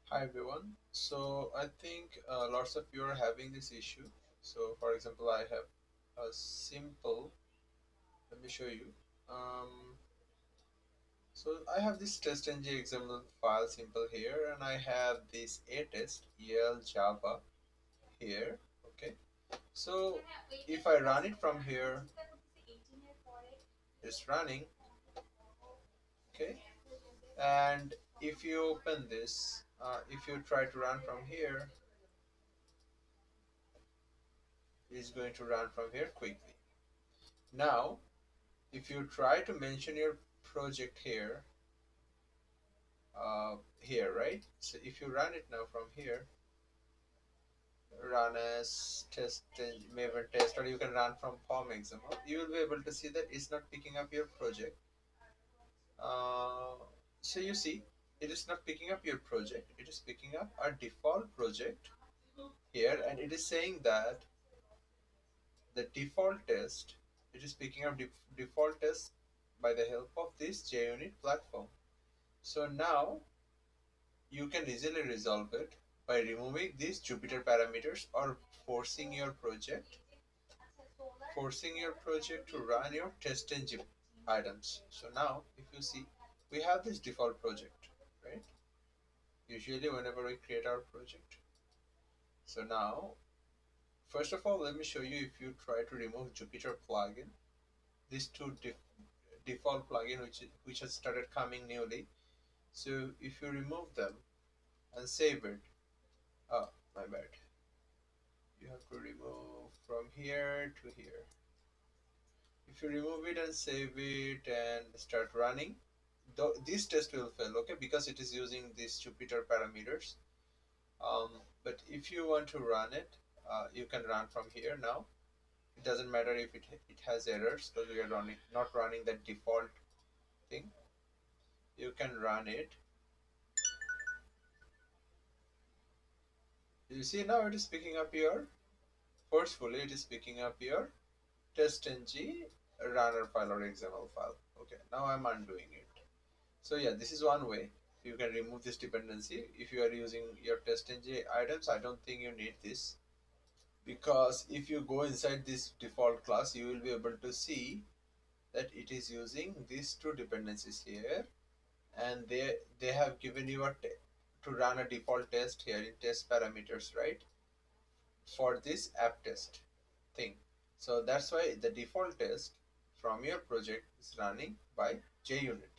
Hi everyone. So I think lots of you are having this issue. So for example, I have a simple, let me show you. Um, so I have this testNG.xml file simple here, and I have this a test el java here. Okay. So if I run it from here, it's running. Okay. And if you open this, if you try to run from here, it's going to run from here quickly. Now, if you try to mention your project here, right? So if you run it now from here, run as test Maven test, or you can run from Pom.xml, you will be able to see that it's not picking up your project. Uh, so you see, it is not picking up your project. It is picking up our default project here, and it is saying that the default test, it is picking up default test by the help of this JUnit platform. So now you can easily resolve it by removing these Jupyter parameters or forcing your project to run your testng items. So now if you see, we have this default project, right? Usually whenever we create our project. So now, first of all, let me show you. If you try to remove Jupyter plugin, these two default plugin which has started coming newly. So if you remove them and save it, oh my bad, you have to remove from here to here. If you remove it and save it and start running, this test will fail, okay, because it is using these Jupyter parameters. But if you want to run it, you can run from here now. It doesn't matter if it has errors because we are not running that default thing. You can run it. You see now it is picking up your, forcefully it is picking up your testng runner file or XML file. Okay, now I'm undoing it. So yeah, this is one way you can remove this dependency. If you are using your testng items, I don't think you need this, because if you go inside this default class, you will be able to see that it is using these two dependencies here, and they have given you to run a default test here in test parameters, right, for this app test thing. So that's why the default test from your project is running by JUnit.